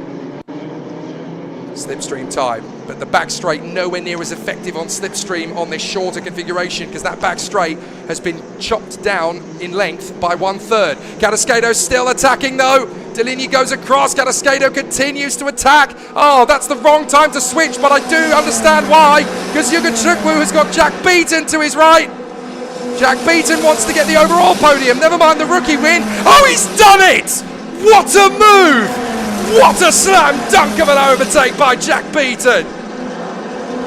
Slipstream time, but the back straight nowhere near as effective on slipstream on this shorter configuration, because that back straight has been chopped down in length by 1/3. Cascado still attacking though. Deligny goes across, Cascado continues to attack. Oh, that's the wrong time to switch, but I do understand why, because Yuga Chukwu has got Jack Beaton to his right. Jack Beaton wants to get the overall podium, never mind the rookie win. Oh, he's done it! What a move! What a slam dunk of an overtake by Jack Beaton!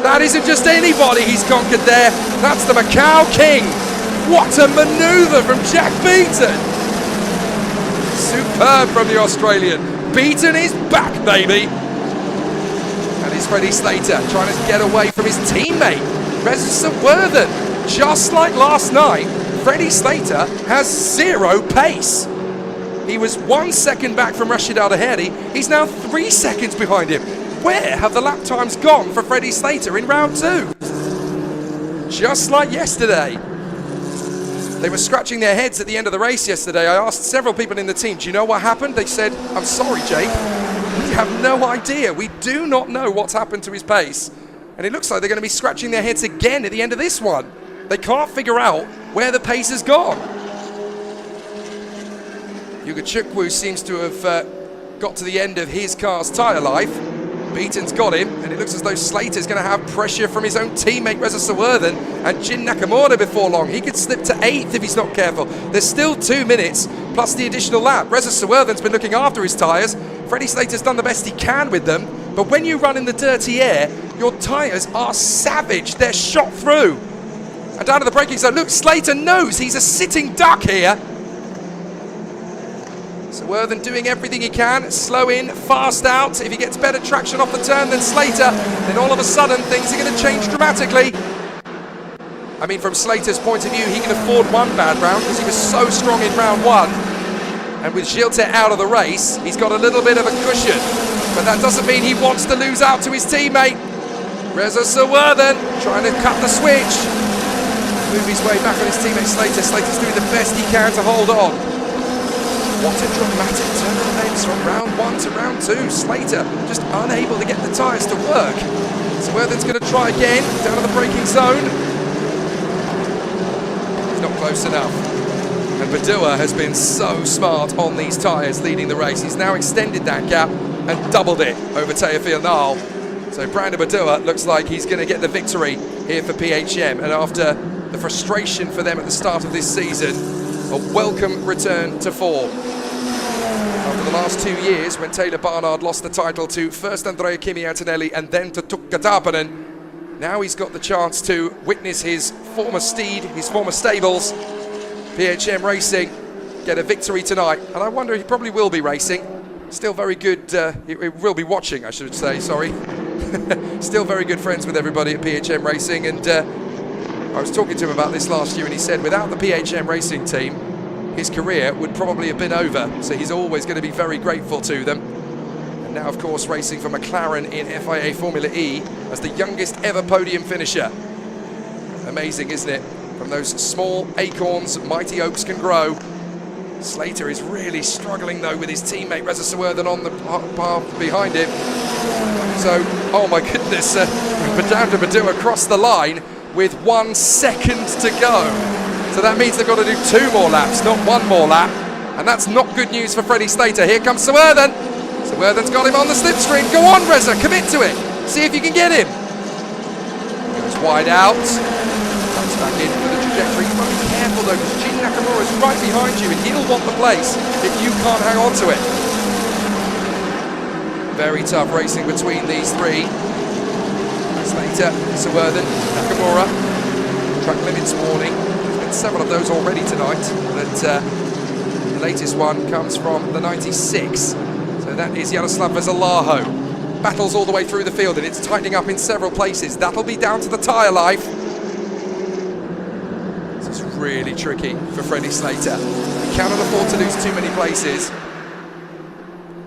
That isn't just anybody he's conquered there, that's the Macau King! What a manoeuvre from Jack Beaton! Superb from the Australian. Beaton is back, baby! And it's Freddie Slater trying to get away from his teammate, Reza Sawurthan. Just like last night, Freddie Slater has 0 pace. He was 1 second back from Rashid Al-Daheri. He's now 3 seconds behind him. Where have the lap times gone for Freddie Slater in round 2? Just like yesterday. They were scratching their heads at the end of the race yesterday. I asked several people in the team, do you know what happened? They said, I'm sorry, Jake. We have no idea. We do not know what's happened to his pace. And it looks like they're going to be scratching their heads again at the end of this one. They can't figure out where the pace has gone. Yuga Chukwu seems to have got to the end of his car's tyre life. Beaton's got him, and it looks as though Slater's going to have pressure from his own teammate Reza Sawurthan and Jin Nakamura before long. He could slip to 8th if he's not careful. There's still 2 minutes plus the additional lap. Reza Sawurthan's been looking after his tyres. Freddie Slater's done the best he can with them, but when you run in the dirty air, your tyres are savage. They're shot through. And down to the braking zone, look, Slater knows he's a sitting duck here. Sawurthan doing everything he can, slow in, fast out. If he gets better traction off the turn than Slater, then all of a sudden things are going to change dramatically. I mean, from Slater's point of view, he can afford one bad round because he was so strong in round 1. And with Giltet out of the race, he's got a little bit of a cushion. But that doesn't mean he wants to lose out to his teammate. Reza Sawurthan trying to cut the switch. Move his way back on his teammate Slater. Slater's doing the best he can to hold on. What a dramatic turn of events from round 1 to round 2. Slater just unable to get the tyres to work. Sawurthan's going to try again, down to the braking zone. He's not close enough. And Badua has been so smart on these tyres leading the race. He's now extended that gap and doubled it over Teofil Nal. So Brandon Badua looks like he's going to get the victory here for PHM. And after the frustration for them at the start of this season, a welcome return to form. After the last 2 years, when Taylor Barnard lost the title to first Andrea Kimi Antonelli and then to Tukka Tapanen, now he's got the chance to witness his former steed, his former stables, PHM Racing, get a victory tonight. And I wonder, he probably will be racing. Still very good, he will be watching, I should say, sorry. Still very good friends with everybody at PHM Racing, and I was talking to him about this last year, and he said without the PHM Racing team, his career would probably have been over. So he's always going to be very grateful to them. And now, of course, racing for McLaren in FIA Formula E as the youngest ever podium finisher. Amazing, isn't it? From those small acorns, mighty oaks can grow. Slater is really struggling, though, with his teammate Reza Sawurthan on the path behind him. So, oh my goodness, down to Badua across the line with 1 second to go. So that means they've got to do 2 more laps, not 1 more lap. And that's not good news for Freddie Slater. Here comes Sawurthan. Sawurthan's got him on the slipstream. Go on, Reza, commit to it. See if you can get him. Goes wide out. Comes back in for the trajectory. You must be careful though, because Jin Nakamura is right behind you and he'll want the place if you can't hang on to it. Very tough racing between these 3. Slater, Sawurthan, Nakamura. Track limits warning. There's been several of those already tonight, but latest one comes from the 96. So that is Yaroslav Vezalaho. Battles all the way through the field, and it's tightening up in several places. That'll be down to the tyre life. This is really tricky for Freddie Slater. He cannot afford to lose too many places,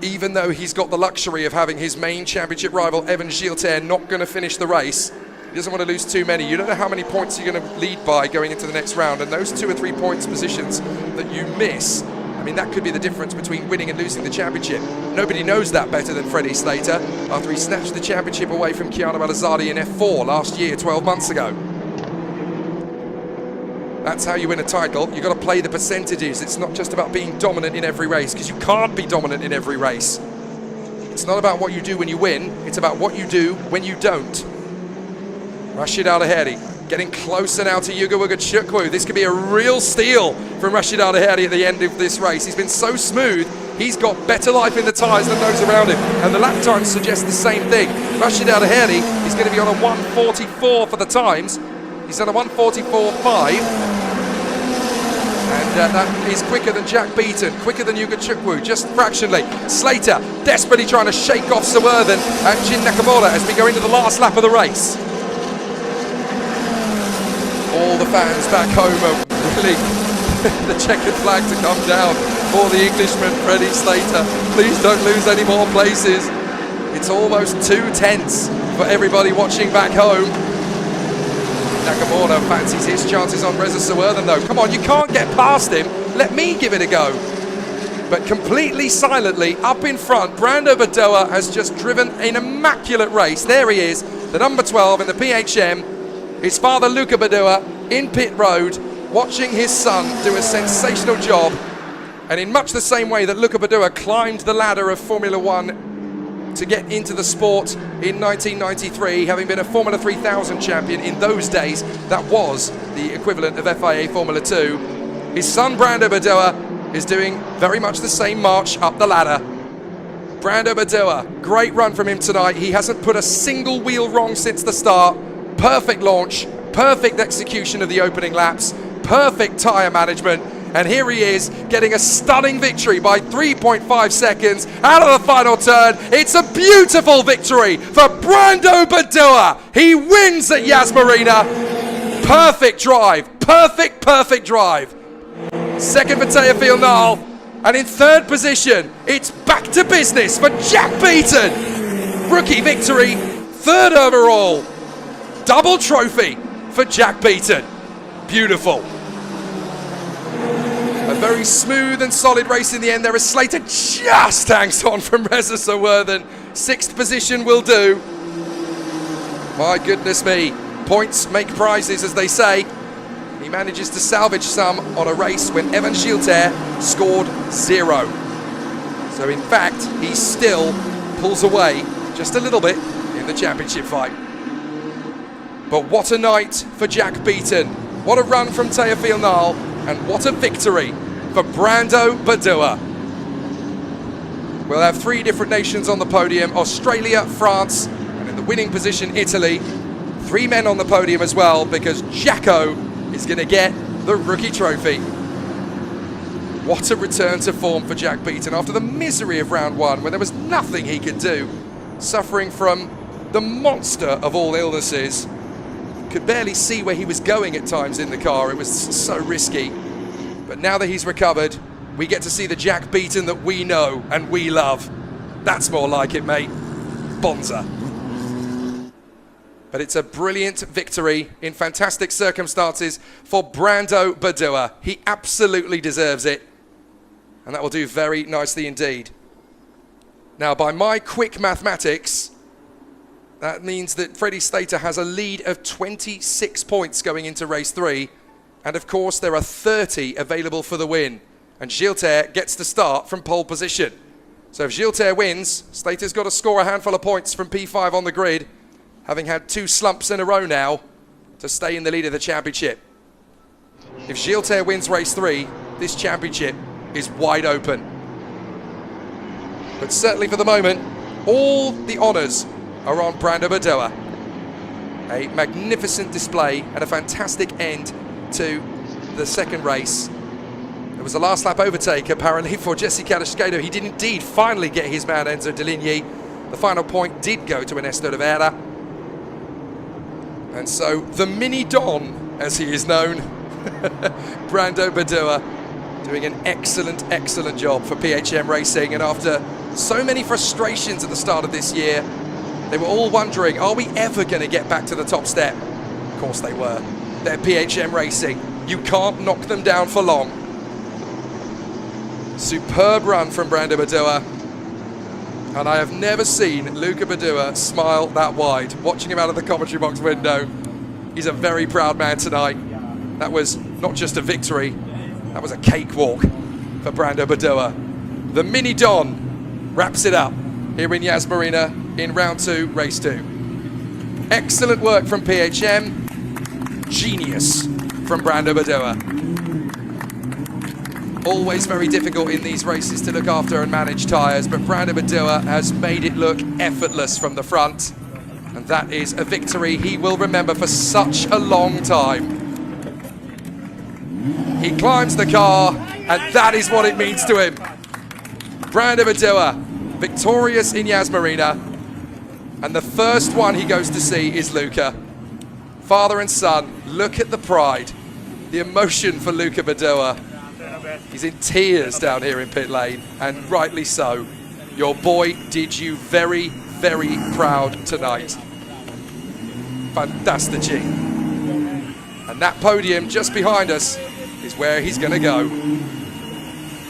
even though he's got the luxury of having his main championship rival, Evan Gilter, not going to finish the race. He doesn't want to lose too many. You don't know how many points you're going to lead by going into the next round, and those 2 or 3 points positions that you miss, I mean, that could be the difference between winning and losing the championship. Nobody knows that better than Freddie Slater, after he snatched the championship away from Chiara Malazzardi in F4 last year, 12 months ago. That's how you win a title. You've got to play the percentages. It's not just about being dominant in every race, because you can't be dominant in every race. It's not about what you do when you win, it's about what you do when you don't. Rashid Al-Aheri getting closer now to Yuga Chukwu. This could be a real steal from Rashid Al-Aheri at the end of this race. He's been so smooth, he's got better life in the tyres than those around him, and the lap times suggest the same thing. Rashid Al-Aheri is going to be on a 1:44 for the times. He's on a 1:44.5, and that is quicker than Jack Beaton, quicker than Yuga Chukwu, just fractionally. Slater desperately trying to shake off Sawurthan and Jin Nakamura as we go into the last lap of the race. All the fans back home are really the checkered flag to come down for the Englishman, Freddie Slater. Please don't lose any more places. It's almost 2 tenths for everybody watching back home. Nakamura fancies his chances on Reza Sawurthan though. Come on, you can't get past him. Let me give it a go. But completely silently, up in front, Brando Badoa has just driven an immaculate race. There he is, the number 12 in the PHM. His father, Luca Badoa, in pit road, watching his son do a sensational job. And in much the same way that Luca Badoa climbed the ladder of Formula One to get into the sport in 1993, having been a Formula 3000 champion in those days, that was the equivalent of FIA Formula 2. His son, Brando Badoa, is doing very much the same march up the ladder. Brando Badoa, great run from him tonight. He hasn't put a single wheel wrong since the start. Perfect launch, perfect execution of the opening laps, perfect tyre management, and here he is getting a stunning victory by 3.5 seconds out of the final turn. It's a beautiful victory for Brando Badoa. He wins at Yas Marina. Perfect drive, perfect drive. Second for Teofil Nall, and in third position, it's back to business for Jack Beaton. Rookie victory, third overall. Double trophy for Jack Beaton. Beautiful. A very smooth and solid race in the end there as Slater just hangs on from Reza Sawurthan. Sixth position will do. My goodness me. Points make prizes, as they say. He manages to salvage some on a race when Evan Gilter scored 0. So in fact, he still pulls away just a little bit in the championship fight. But what a night for Jack Beaton. What a run from Teofil Nall, and what a victory for Brando Badoa. We'll have 3 different nations on the podium: Australia, France, and in the winning position, Italy. 3 men on the podium as well, because Jacko is going to get the rookie trophy. What a return to form for Jack Beaton after the misery of round 1, when there was nothing he could do, suffering from the monster of all illnesses. Could barely see where he was going at times in the car. It was so risky. But now that he's recovered, we get to see the Jack Beaton that we know and we love. That's more like it, mate. Bonza. But it's a brilliant victory in fantastic circumstances for Brando Badoa. He absolutely deserves it. And that will do very nicely indeed. Now, by my quick mathematics, that means that Freddie Slater has a lead of 26 points going into race 3. And of course, there are 30 available for the win. And Gilter gets to start from pole position. So if Gilter wins, Slater's got to score a handful of points from P5 on the grid, having had 2 slumps in a row now to stay in the lead of the championship. If Gilter wins race 3, this championship is wide open. But certainly for the moment, all the honours are on Brando Badoa. A magnificent display and a fantastic end to the second race. There was a last lap overtake apparently for Jesse Cadascato. He did indeed finally get his man Enzo Deligny. The final point did go to Ernesto de Vera. And so the Mini Don, as he is known, Brando Badua, doing an excellent job for PHM Racing. And after so many frustrations at the start of this year, they were all wondering, are we ever going to get back to the top step? Of course they were. They're PHM Racing. You can't knock them down for long. Superb run from Brando Badua. And I have never seen Luca Badua smile that wide. Watching him out of the commentary box window, he's a very proud man tonight. That was not just a victory, that was a cakewalk for Brando Badua. The Mini Don wraps it up here in Yas Marina in round 2, race 2. Excellent work from PHM. Genius from Brando Badua. Always very difficult in these races to look after and manage tyres, but Brando Badua has made it look effortless from the front. And that is a victory he will remember for such a long time. He climbs the car, and that is what it means to him. Brando Badua, victorious in Yas Marina. And the first one he goes to see is Luca. Father and son, look at the pride, the emotion for Luca Badua. He's in tears down here in pit lane, and rightly so. Your boy did you very proud tonight. Fantastici. And that podium just behind us is where he's going to go.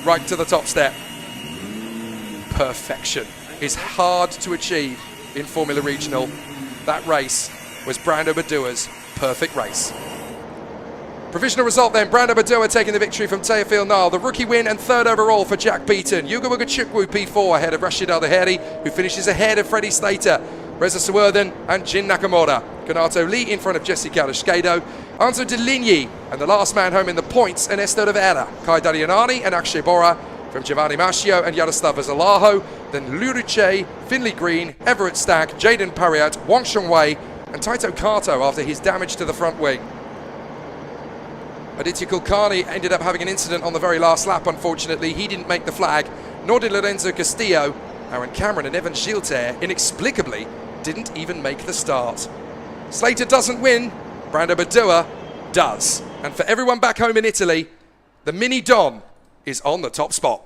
Right to the top step. Perfection is hard to achieve in Formula Regional. That race was Brando Badua's perfect race. Provisional result then, Brando Badua taking the victory from Teofil Nile. The rookie win and 3rd overall for Jack Beaton. Yuga Wugachukwu P4 ahead of Rashid Al-Daheri, who finishes ahead of Freddie Slater, Reza Suwerden and Jin Nakamura. Konato Lee in front of Jesse Cadascato. Enzo Deligny, and the last man home in the points, Ernesto de Vera. Kai Darianani and Akshay Bora from Giovanni Mascio and Yaroslav Zalaho. Then Lurice, Finley Green, Everett Stack, Jaden Pariat, Wang Shengwei and Taito Kato after his damage to the front wing. Aditya Kulkarni ended up having an incident on the very last lap, unfortunately. He didn't make the flag, nor did Lorenzo Castillo. Aaron Cameron and Evan Gilter inexplicably didn't even make the start. Slater doesn't win, Brando Badua does. And for everyone back home in Italy, the Mini Don is on the top spot.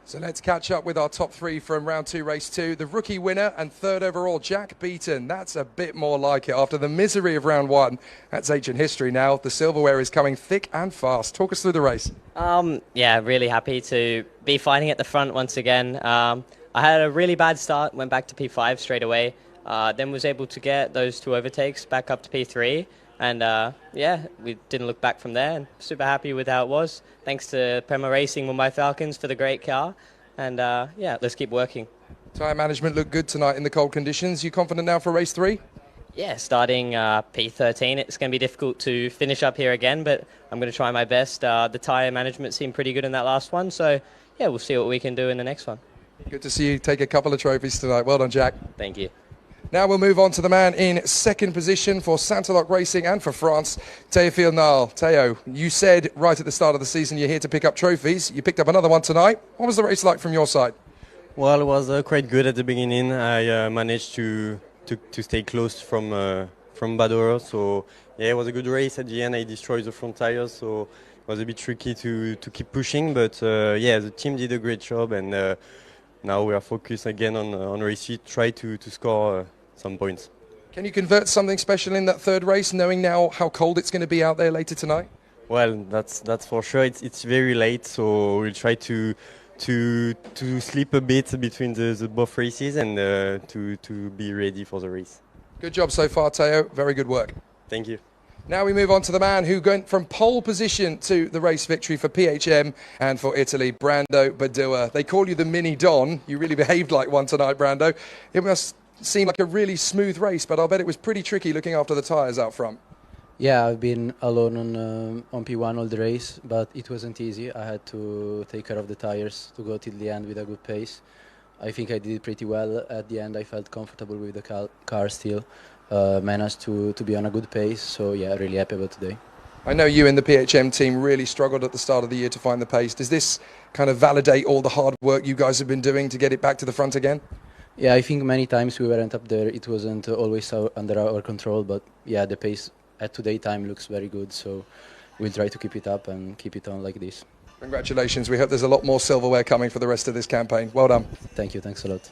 So let's catch up with our top three from round two, race two. The rookie winner and third overall, Jack Beaton. That's a bit more like it. After the misery of round one, that's ancient history now. The silverware is coming thick and fast. Talk us through the race.
Yeah, really happy to be fighting at the front once again. I had a really bad start, went back to P5 straight away, then was able to get those two overtakes back up to P3. And yeah, we didn't look back from there, and super happy with how it was. Thanks to Prema Racing Mumbai Falcons for the great car. And yeah, let's keep working.
Tyre management looked good tonight in the cold conditions. You confident now for race three?
Yeah, starting P13, it's going to be difficult to finish up here again, but I'm going to try my best. The tyre management seemed pretty good in that last one, so yeah, we'll see what we can do in the next one.
Good to see you take a couple of trophies tonight. Well done, Jack.
Thank you.
Now we'll move on to the man in second position for Saint-Aloc Racing and for France, Théophile Nal. Théo, you said right at the start of the season you're here to pick up trophies. You picked up another one tonight. What was the race like from your side?
Well, it was quite good at the beginning. I managed to stay close from Bador, so yeah, it was a good race. At the end, I destroyed the front tires, so it was a bit tricky to keep pushing. But yeah, the team did a great job, and now we are focused again on race 3, try to score some points.
Can you convert something special in that third race, knowing now how cold it's going to be out there later tonight?
Well, that's for sure. It's very late, so we'll try to sleep a bit between the both races and to be ready for the race.
Good job so far, Théo. Very good work.
Thank you.
Now we move on to the man who went from pole position to the race victory for PHM and for Italy, Brando Badua. They call you the mini Don. You really behaved like one tonight, Brando. It must seem like a really smooth race, but I'll bet it was pretty tricky looking after the tyres out front.
Yeah, I've been alone on P1 all the race, but it wasn't easy. I had to take care of the tyres to go till the end with a good pace. I think I did it pretty well. At the end, I felt comfortable with the car still. Managed to be on a good pace, so yeah, really happy about today.
I know you and the PHM team really struggled at the start of the year to find the pace. Does this kind of validate all the hard work you guys have been doing to get it back to the front again?
Yeah, I think many times we weren't up there. It wasn't always under our control, but yeah, the pace at today time looks very good, so we'll try to keep it up and keep it on like this.
Congratulations. We hope there's a lot more silverware coming for the rest of this campaign. Well done.
Thank you. Thanks a lot.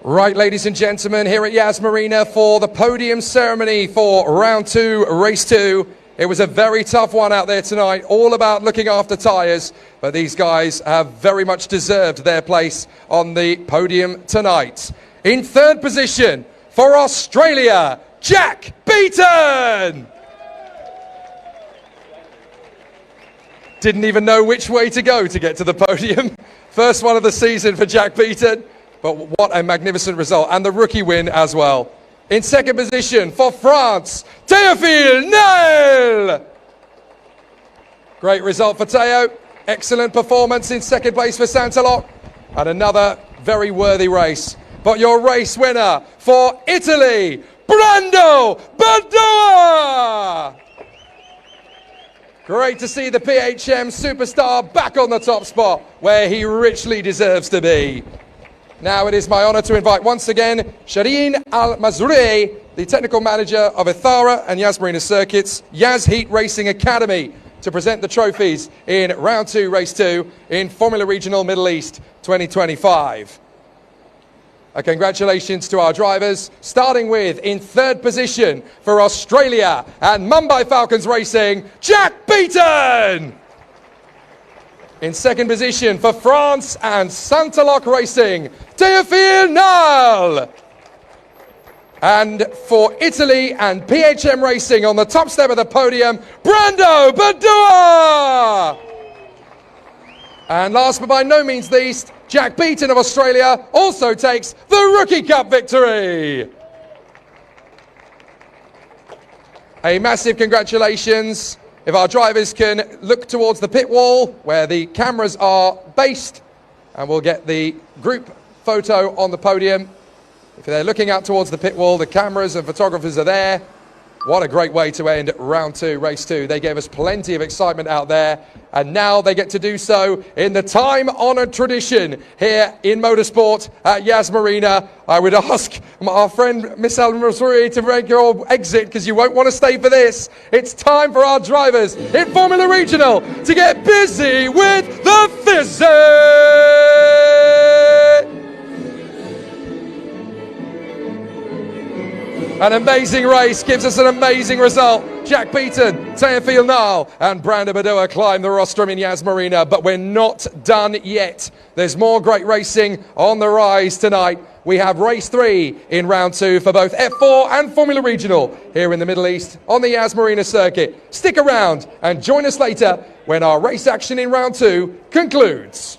Right, ladies and gentlemen, here at Yas Marina for the podium ceremony for round two, race two. It was a very tough one out there tonight, all about looking after tyres, but these guys have very much deserved their place on the podium tonight. In third position for Australia, Jack Beaton! Didn't even know which way to go to get to the podium. First one of the season for Jack Beaton. But what a magnificent result, and the rookie win as well. In second position for France, Théophile Nal! Great result for Théo. Excellent performance in second place for Saint-Aloc. And another very worthy race. But your race winner for Italy, Brando Badua! Great to see the PHM superstar back on the top spot, where he richly deserves to be. Now it is my honour to invite once again Shireen Al-Mazroui, the technical manager of Ethara and Yas Marina Circuits, Yas Heat Racing Academy, to present the trophies in round two, race two in Formula Regional Middle East 2025. Congratulations to our drivers, starting with in third position for Australia and Mumbai Falcons Racing, Jack Beaton! In second position for France and Saint-Aloc Racing, Théophile Nal. And for Italy and PHM Racing on the top step of the podium, Brando Badua. And last but by no means least, Jack Beaton of Australia also takes the Rookie Cup victory. A massive congratulations. If our drivers can look towards the pit wall where the cameras are based, and we'll get the group photo on the podium. If they're looking out towards the pit wall, the cameras and photographers are there. What a great way to end round 2, race 2. They gave us plenty of excitement out there, and now they get to do so in the time-honoured tradition here in motorsport at Marina. I would ask our friend Miss Al-Masri to make your exit because you won't want to stay for this. It's time for our drivers in Formula Regional to get busy with the physics. An amazing race gives us an amazing result. Jack Beaton, Teofil Nile and Brandon Badoa climb the rostrum in Marina, but we're not done yet. There's more great racing on the rise tonight. We have race 3 in round 2 for both F4 and Formula Regional here in the Middle East on the Marina circuit. Stick around and join us later when our race action in round 2 concludes.